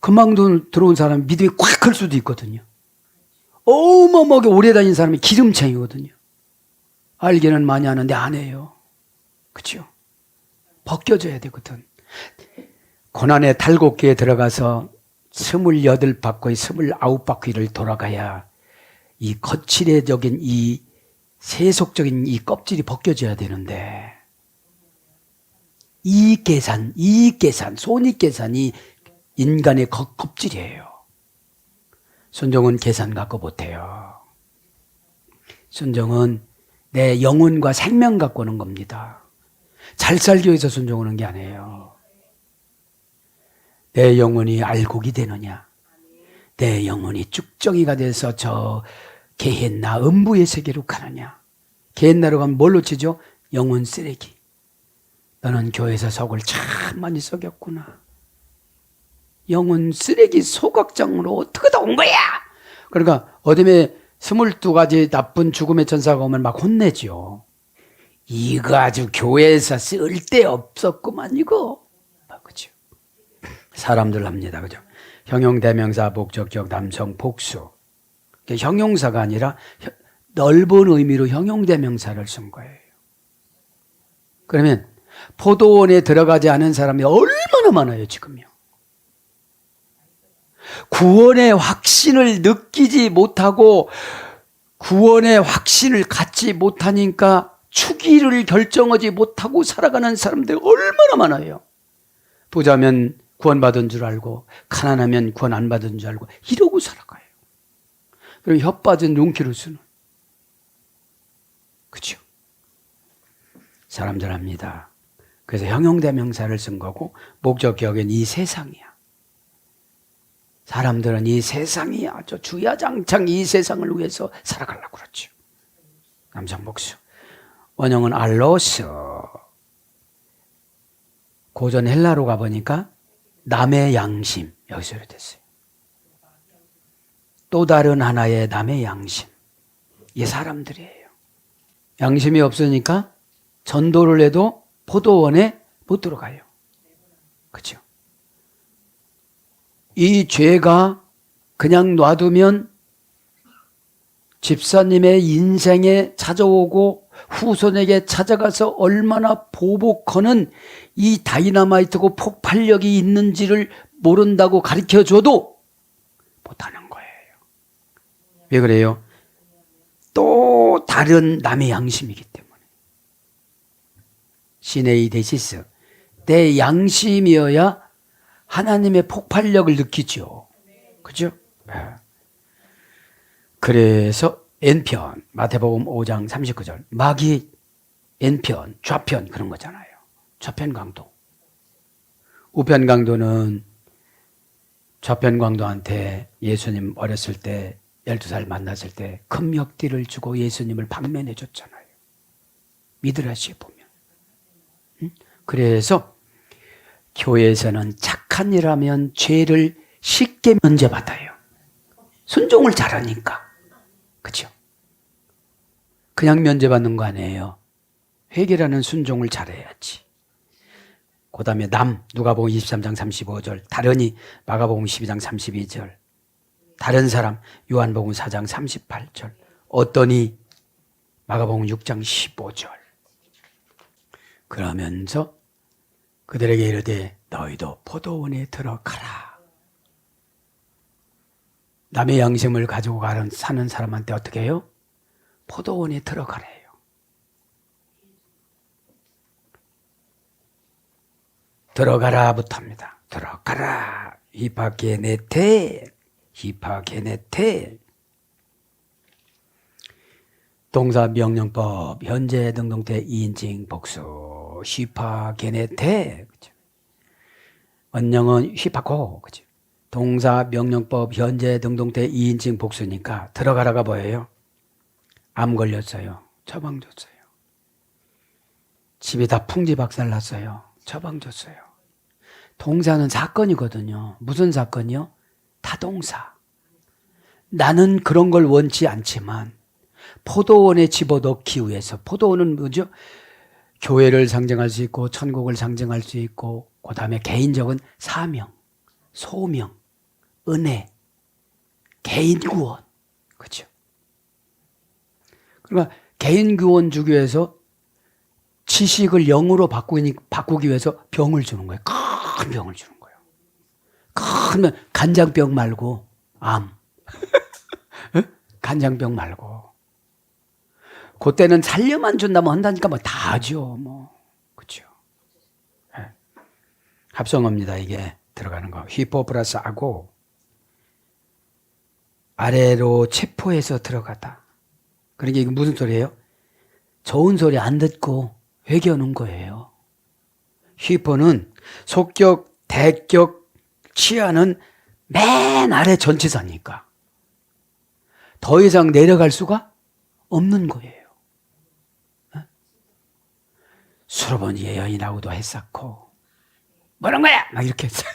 금방 들어온 사람은 믿음이 꽉 클 수도 있거든요. 어마어마하게 오래 다닌 사람이 기름쟁이거든요. 알기는 많이 하는데 안 해요. 그렇죠? 벗겨져야 되거든. 고난의 탈곡기에 들어가서 28바퀴, 29바퀴를 돌아가야 이 거칠애적인 이 세속적인 이 껍질이 벗겨져야 되는데 이익계산, 손익계산이 인간의 껍질이에요. 순종은 계산 갖고 못해요. 순종은 내 영혼과 생명 갖고 오는 겁니다. 잘 살기 위해서 순종하는 게 아니에요. 내 영혼이 알곡이 되느냐, 내 영혼이 쭉정이가 돼서 저 게헨나 음부의 세계로 가느냐. 게헨나로 가면 뭘로 치죠? 영혼 쓰레기. 너는 교회에서 속을 참 많이 썩였구나. 영혼 쓰레기 소각장으로 어떻게 다 온 거야? 그러니까 어둠에 22가지 나쁜 죽음의 천사가 오면 막 혼내죠. 이거 아주 교회에서 쓸데없었구만 이거. 그죠? 사람들 합니다. 그죠? 형용대명사, 목적격, 남성, 복수. 형용사가 아니라 넓은 의미로 형용대명사를 쓴 거예요. 그러면 포도원에 들어가지 않은 사람이 얼마나 많아요 지금요. 구원의 확신을 느끼지 못하고 구원의 확신을 갖지 못하니까 추기를 결정하지 못하고 살아가는 사람들 얼마나 많아요. 부자면 구원받은 줄 알고 가난하면 구원 안 받은 줄 알고 이러고 살아가요. 그리고 혀 빠진 용기를 쓰는. 그렇죠? 사람들 합니다. 그래서 형용대명사를 쓴 거고 목적격은 이 세상이야. 사람들은 이 세상이 아주 주야장창 이 세상을 위해서 살아가려고 그렇죠. 남성 복수. 원형은 알로스. 고전 헬라로 가보니까 남의 양심. 여기서 이렇게 됐어요. 또 다른 하나의 남의 양심. 이게 사람들이에요. 양심이 없으니까 전도를 해도 포도원에 못 들어가요. 그렇죠? 이 죄가 그냥 놔두면 집사님의 인생에 찾아오고 후손에게 찾아가서 얼마나 보복하는 이 다이너마이트고 폭발력이 있는지를 모른다고 가르쳐줘도 못하는 거예요. 왜 그래요? 또 다른 남의 양심이기 때문에. 시네이데시스, 내 양심이어야 하나님의 폭발력을 느끼죠. 그죠? 그래서 N편, 마태복음 5장 39절. 마귀 N편, 좌편 그런 거잖아요. 좌편 강도. 우편 강도는 좌편 강도한테 예수님 어렸을 때 12살 만났을 때 큰 멱띠를 주고 예수님을 방면해 줬잖아요. 미드라시에 보면. 그래서 교회에서는 착한 일 하면 죄를 쉽게 면제받아요. 순종을 잘하니까. 그렇죠? 그냥 면제받는 거 아니에요. 회개라는 순종을 잘해야지. 그 다음에 누가복음 23장 35절, 다른이 마가복음 12장 32절, 다른 사람 요한복음 4장 38절, 어떠니 마가복음 6장 15절. 그러면서 그들에게 이르되 너희도 포도원에 들어가라. 남의 양심을 가지고 사는 사람한테 어떻게 해요? 포도원에 들어가래요. 들어가라부터 합니다. 들어가라. 히파게네테. 히파게네테. 동사 명령법 현재 등동태 2인칭 복수. 히파게네테. 그죠? 원형은 히파고. 그죠? 동사 명령법 현재 등동태 2인칭 복수니까 들어가라가 뭐예요? 암 걸렸어요. 처방 줬어요. 집이 다 풍지박살 났어요. 처방 줬어요. 동사는 사건이거든요. 무슨 사건이요? 타동사. 나는 그런 걸 원치 않지만 포도원에 집어넣기 위해서. 포도원은 뭐죠? 교회를 상징할 수 있고 천국을 상징할 수 있고 그 다음에 개인적인 사명, 소명, 은혜, 개인 구원. 그렇죠? 그러니까 개인 구원 주기 위해서 지식을 영으로 바꾸기 위해서 병을 주는 거예요. 큰 병을 주는 거예요. 큰 간장병 말고 암. 간장병 말고. 그때는 살려만 준다면 한다니까 뭐 다 하죠. 뭐. 그렇죠. 네. 합성어입니다. 이게 들어가는 거. 휘포 플러스 하고 아래로 체포해서 들어가다. 그러니까 이게 무슨 소리예요? 좋은 소리 안 듣고 회개하는 거예요. 휘포는 속격, 대격, 치아는 맨 아래 전치사니까 더 이상 내려갈 수가 없는 거예요. 수로보니 여인하고도 했었고 뭐란 거야? 막 이렇게 했어요.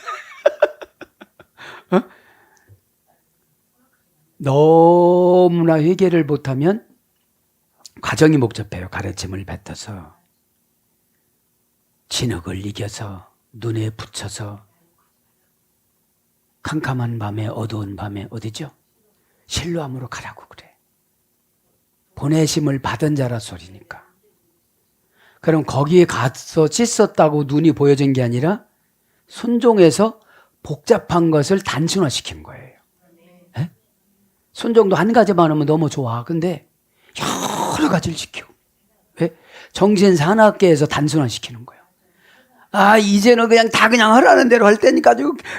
너무나 회개를 못하면 과정이 복잡해요. 가르침을 뱉어서 진흙을 이겨서 눈에 붙여서 캄캄한 밤에 어두운 밤에 어디죠? 실로암으로 가라고 그래. 보내심을 받은 자라 소리니까. 그럼 거기에 가서 씻었다고 눈이 보여진 게 아니라 순종해서 복잡한 것을 단순화시킨 거예요. 네? 순종도 한 가지만 하면 너무 좋아. 근데 여러 가지를 지켜. 왜? 정신산악계에서 단순화시키는 거예요. 아, 이제는 그냥 다 그냥 하라는 대로 할 테니까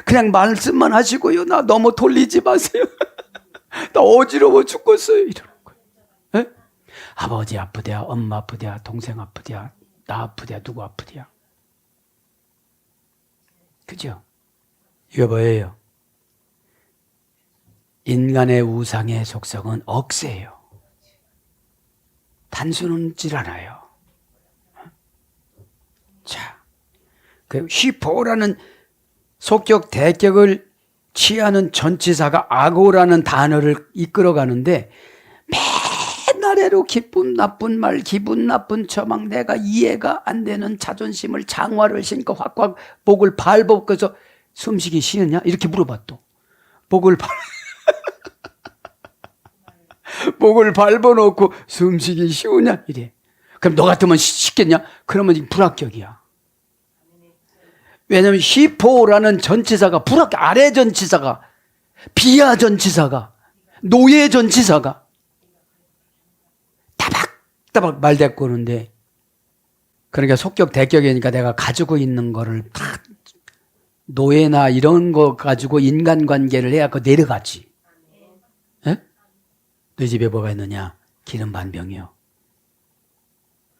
그냥 말씀만 하시고요. 나 너무 돌리지 마세요. 나 어지러워 죽겠어요. 이러는 거예요. 네? 아버지 아프대야, 엄마 아프대야, 동생 아프대야, 나 아프대야, 누구 아프대야. 그죠? 이거 뭐예요? 인간의 우상의 속성은 억세예요. 단순하지 않아요. 자, 그 휘포라는 속격 대격을 취하는 전치사가 악오라는 단어를 이끌어가는데 맨 아래로 기쁜 나쁜 말, 기분 나쁜 처방, 내가 이해가 안 되는 자존심을 장화를 신고 확확 목을 밟아서 숨쉬기 쉬느냐? 이렇게 물어봤또. 목을 밟아놓고 숨쉬기 쉬우냐? 이래. 그럼 너 같으면 쉽겠냐? 그러면 불합격이야. 왜냐하면 히포라는 전치사가 불합격, 아래 전치사가, 비하 전치사가, 노예 전치사가 따박따박 말대꾸는데 그러니까 속격 대격이니까 내가 가지고 있는 거를 다 노예나 이런 거 가지고 인간관계를 해야 그 내려가지. 예? 너 집에 뭐가 있느냐? 기름 반 병이요.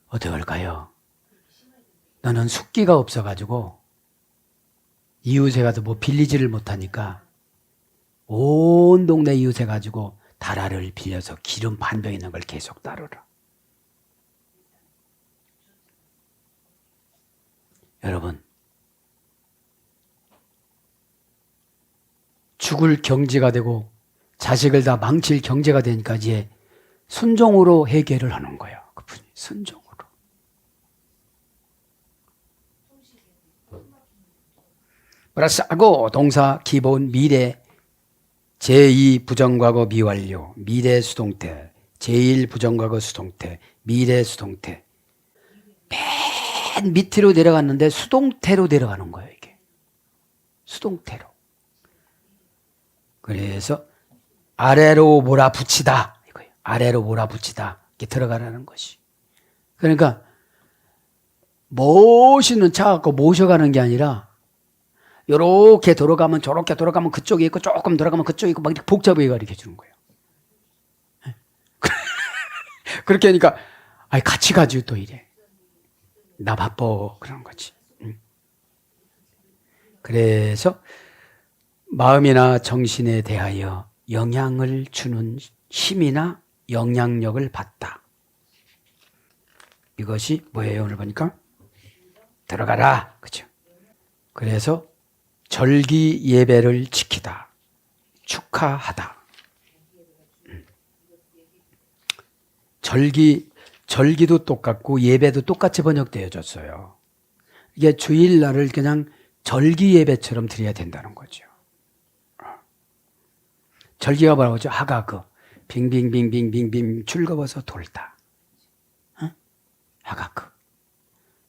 어떻게 할까요? 너는 숙기가 없어가지고 이웃에 가서 뭐 빌리지를 못하니까 온 동네 이웃에 가지고 다라를 빌려서 기름 반 병 있는 걸 계속 따르라. 여러분, 죽을 경지가 되고 자식을 다 망칠 경제가 되니까 이제 순종으로 해결을 하는 거예요. 그분이 순종으로. 플러스 하고 동사 기본 미래 제2 부정과거 미완료 미래 수동태 제1 부정과거 수동태 미래 수동태 맨 밑으로 내려갔는데 수동태로 내려가는 거예요. 이게 수동태로. 그래서 아래로 몰아붙이다 이거예요. 아래로 몰아붙이다 이렇게 들어가라는 것이. 그러니까 모시는 차 갖고 모셔가는 게 아니라 요렇게 돌아가면 저렇게 돌아가면 그쪽에 있고 조금 돌아가면 그쪽에 있고 막 이렇게 복잡하게 가르쳐 주는 거예요. 그렇게 하니까 아이 같이 가지 또 이래. 나 바빠 그런 거지. 그래서 마음이나 정신에 대하여 영향을 주는 힘이나 영향력을 받다. 이것이 뭐예요? 오늘 보니까 들어가라. 그죠? 그래서 절기 예배를 지키다. 축하하다. 절기도 똑같고 예배도 똑같이 번역되어졌어요. 이게 주일날을 그냥 절기 예배처럼 드려야 된다는 거죠. 절기가 뭐라고 하죠? 하가그. 빙빙빙빙빙빙 즐거워서 돌다. 어? 하가그.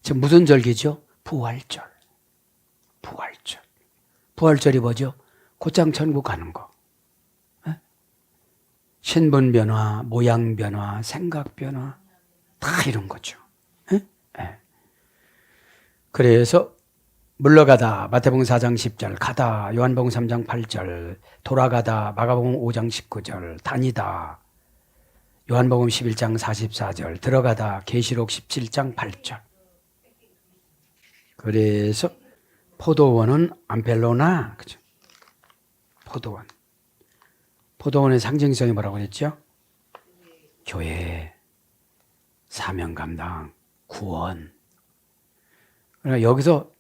지금 무슨 절기죠? 부활절. 부활절. 부활절이 뭐죠? 곧장 천국 가는 거. 어? 신분 변화, 모양 변화, 생각 변화 다 이런 거죠. 어? 네. 그래서 물러가다 마태복음 4장 10절 가다 요한복음 3장 8절 돌아가다 마가복음 5장 19절 다니다 요한복음 11장 44절 들어가다 계시록 17장 8절. 그래서 포도원은 암펠로나 그죠? 포도원의 상징성이 뭐라고 했죠? 교회, 사명 감당, 구원. 그러니까 여기서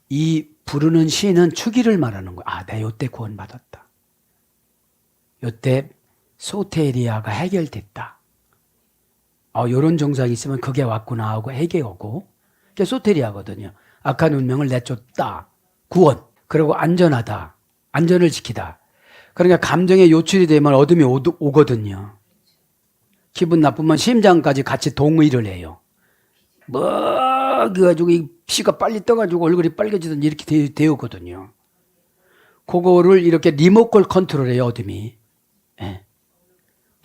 이 부르는 시는 추기를 말하는 거야. 아, 내가 요때 구원받았다. 요때 소테리아가 해결됐다. 요런 정상이 있으면 그게 왔구나 하고 해결하고 그게 소테리아거든요. 악한 운명을 내쫓다. 구원. 그리고 안전하다. 안전을 지키다. 그러니까 감정에 요출이 되면 어둠이 오거든요. 기분 나쁘면 심장까지 같이 동의를 해요. 그래가지고 이 피가 빨리 떠가지고 얼굴이 빨개지든지 이렇게 되었거든요. 그거를 이렇게 리모컨 컨트롤해요, 어둠이. 예.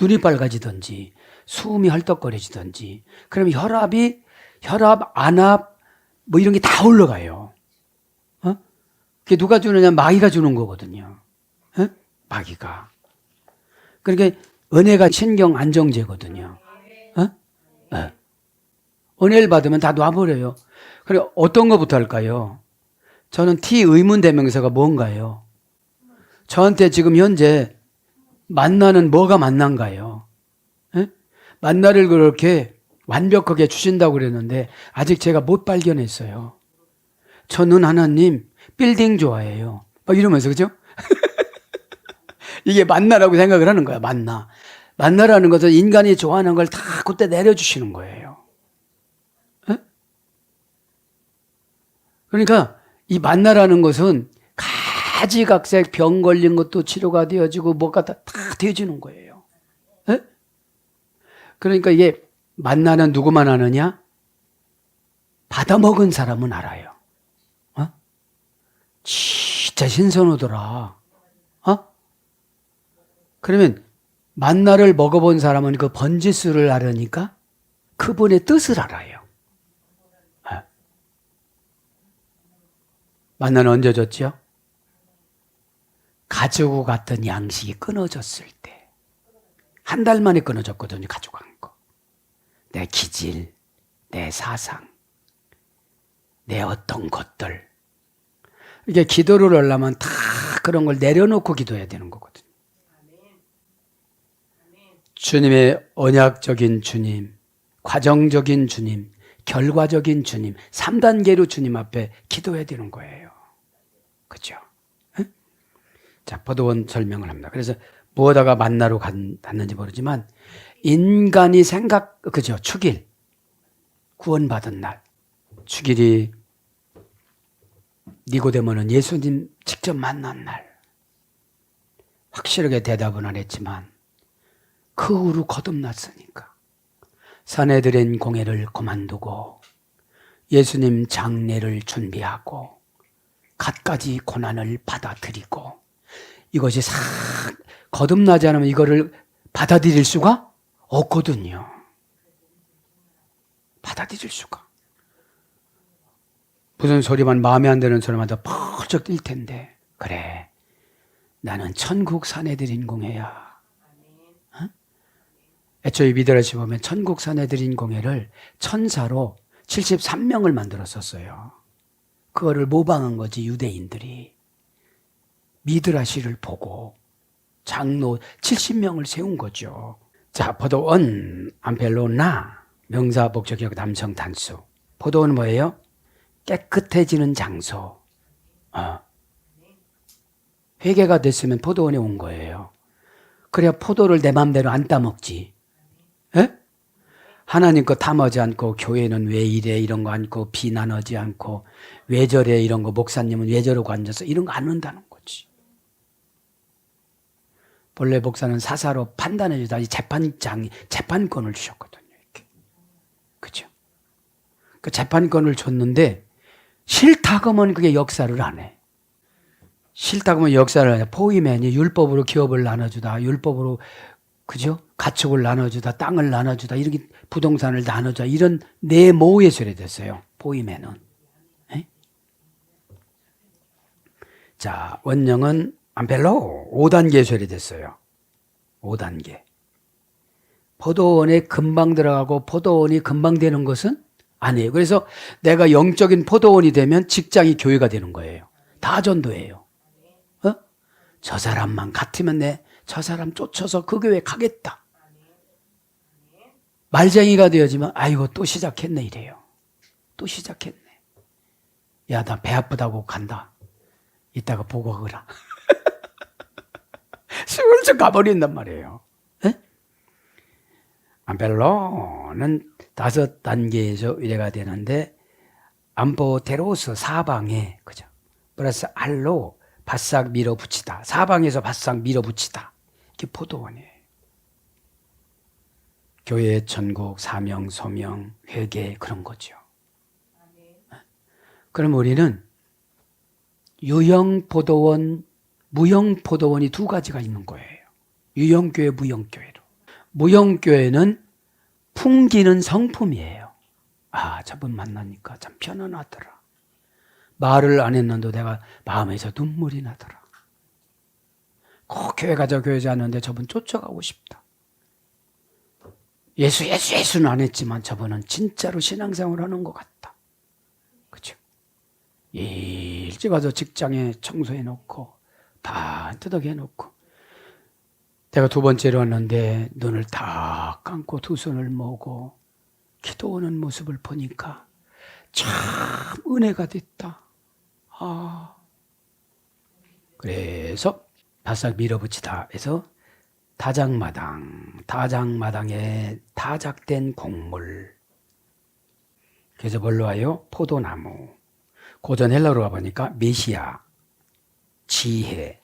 눈이 빨개지든지, 숨이 헐떡거려지든지, 그러면 혈압, 안압, 뭐 이런 게 다 올라가요. 그게 누가 주느냐? 마귀가 주는 거거든요. 마귀가. 그러니까 은혜가 신경 안정제거든요. 은혜를 받으면 다 놔버려요. 그리고 어떤 것부터 할까요? 저는 T 의문대명사가 뭔가요? 저한테 지금 현재 만나는 뭐가 만난가요? 만나를 그렇게 완벽하게 주신다고 그랬는데 아직 제가 못 발견했어요. 저는 하나님 빌딩 좋아해요. 막 이러면서 그죠? 이게 만나라고 생각을 하는 거야. 만나라는 것은 인간이 좋아하는 걸 다 그때 내려주시는 거예요. 그러니까 이 만나라는 것은 가지각색 병 걸린 것도 치료가 되어지고 뭐가 다 되어지는 거예요. 그러니까 이게 만나는 누구만 아느냐? 받아먹은 사람은 알아요. 진짜 신선하더라. 그러면 만나를 먹어본 사람은 그 번지수를 알으니까 그분의 뜻을 알아요. 만나는 언제 줬죠? 가지고 갔던 양식이 끊어졌을 때. 한 달 만에 끊어졌거든요. 가지고 간 거. 내 기질, 내 사상, 내 어떤 것들. 이게 기도를 하려면 다 그런 걸 내려놓고 기도해야 되는 거거든요. 주님의 언약적인 주님, 과정적인 주님, 결과적인 주님, 3단계로 주님 앞에 기도해야 되는 거예요. 그렇죠? 응? 자, 포도원 설명을 합니다. 그래서 무엇다가 만나러 갔는지 모르지만 인간이 그죠? 축일, 구원받은 날. 축일이 니고데모는 예수님 직접 만난 날. 확실하게 대답은 안 했지만 그 후로 거듭났으니까 산헤드린 공회를 그만두고 예수님 장례를 준비하고 갖가지 고난을 받아들이고 이것이 싹 거듭나지 않으면 이거를 받아들일 수가 없거든요. 받아들일 수가. 무슨 소리만 마음에 안 드는 소리마다 펄쩍 뛸 텐데 그래 나는 천국 산헤드린 공회야. 애초에 미드라시 보면 천국 산헤드린 공회를 천사로 73명을 만들었었어요. 그거를 모방한 거지 유대인들이. 미드라시를 보고 장로 70명을 세운 거죠. 자, 포도원 암펠로나 명사 복적격 남성 단수. 포도원은 뭐예요? 깨끗해지는 장소. 회개가 됐으면 포도원에 온 거예요. 그래야 포도를 내 맘대로 안 따먹지. 에? 하나님 거 탐하지 않고 교회는 왜 이래 이런 거 않고 비난하지 않고 왜 저래 이런 거 목사님은 왜 저러고 앉아서 이런 거 안 한다는 거지. 본래 목사는 사사로 판단해 주다 재판권을 주셨거든요. 이렇게. 그죠? 그 재판권을 줬는데 싫다고 하면 그게 역사를 안 해. 싫다고 하면 역사를 안 해. 포위맨이 율법으로 기업을 나눠주다 율법으로 그죠? 가축을 나눠주다, 땅을 나눠주다, 이렇게 부동산을 나눠주다, 이런 내모의 소리 됐어요. 포위맨은. 에? 자, 원령은 암펠로 5단계 소리 됐어요. 5단계. 포도원에 금방 들어가고 포도원이 금방 되는 것은 아니에요. 그래서 내가 영적인 포도원이 되면 직장이 교회가 되는 거예요. 다 전도예요. 저 사람만 같으면 저 사람 쫓아서 그 교회 가겠다. 말쟁이가 되어지면 아이고 또 시작했네 이래요. 또 시작했네. 야, 나 배 아프다고 간다. 이따가 보고 가거라. 슬쩍 가버린단 말이에요. 암펠로는 5단계에서 이래가 되는데 암포테로스 사방에 그죠? 플러스 알로 바싹 밀어붙이다. 사방에서 바싹 밀어붙이다. 이게 포도원이에요. 교회, 천국, 사명, 소명, 회개 그런 거죠. 그럼 우리는 유형 무형 포도원이 2가지가 있는 거예요. 유형교회, 무형교회로. 무형교회는 풍기는 성품이에요. 아, 저분 만나니까 참 편안하더라. 말을 안 했는데 내가 마음에서 눈물이 나더라. 꼭 교회 가자 하는데 저분 쫓아가고 싶다. 예수는 안 했지만 저분은 진짜로 신앙생활을 하는 것 같다. 그렇죠? 일찍 와서 직장에 청소해놓고 다 뜯어해놓고 내가 2번째로 왔는데 눈을 다 감고 2손을 모으고 기도하는 모습을 보니까 참 은혜가 됐다. 그래서 바싹 밀어붙이다 해서 다장마당에 다작된 곡물. 그래서 뭘로 와요? 포도나무. 고전 헬라로 가보니까 메시아, 지혜,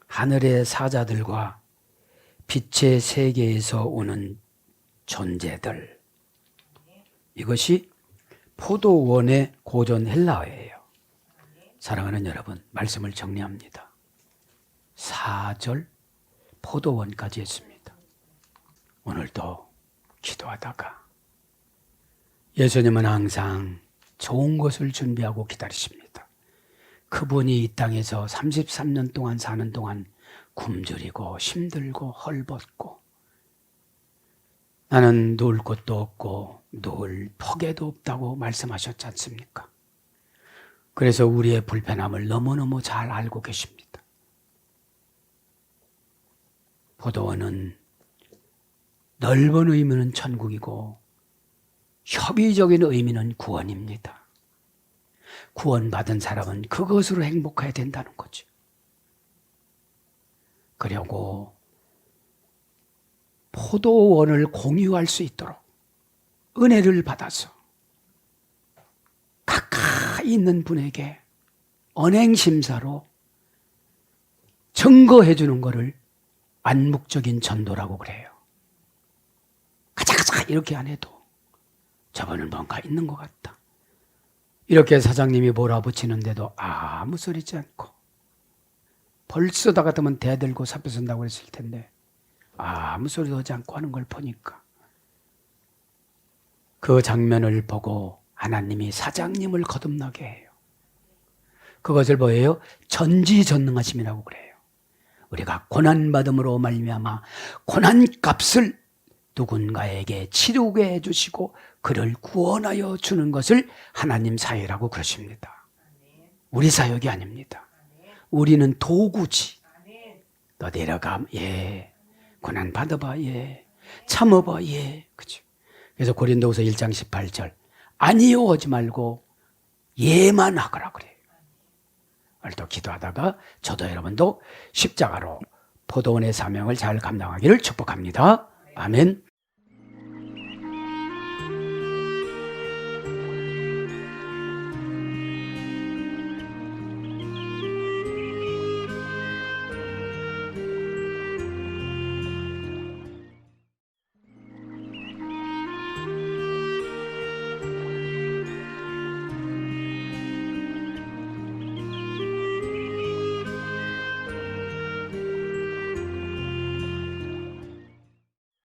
하늘의 사자들과 빛의 세계에서 오는 존재들. 이것이 포도원의 고전 헬라어예요. 사랑하는 여러분, 말씀을 정리합니다. 4절 포도원까지 했습니다. 오늘도 기도하다가 예수님은 항상 좋은 것을 준비하고 기다리십니다. 그분이 이 땅에서 33년 동안 사는 동안 굶주리고 힘들고 헐벗고 나는 누울 곳도 없고 누울 폭에도 없다고 말씀하셨지 않습니까? 그래서 우리의 불편함을 너무너무 잘 알고 계십니다. 포도원은 넓은 의미는 천국이고 협의적인 의미는 구원입니다. 구원받은 사람은 그것으로 행복해야 된다는 거죠. 그리고 포도원을 공유할 수 있도록 은혜를 받아서 가까이 있는 분에게 언행심사로 증거해 주는 것을 안목적인 전도라고 그래요. 가자 이렇게 안 해도 저번은 뭔가 있는 것 같다. 이렇게 사장님이 몰아붙이는데도 아무 소리지 않고 벌써 다 같으면 대들고 사표쓴다고 그랬을 텐데 아무 소리도 하지 않고 하는 걸 보니까 그 장면을 보고 하나님이 사장님을 거듭나게 해요. 그것을 뭐예요? 전지전능하심이라고 그래요. 우리가 고난받음으로 말미암아 고난값을 누군가에게 치르게 해주시고 그를 구원하여 주는 것을 하나님 사역이라고 그러십니다. 우리 사역이 아닙니다. 우리는 도구지. 너 내려가, 예. 고난 받아봐, 예. 참아봐, 예. 그죠. 그래서 고린도후서 1장 18절 아니요 하지 말고 예만 하거라 그래요. 오늘도 기도하다가 저도 여러분도 십자가로 포도원의 사명을 잘 감당하기를 축복합니다. 아멘.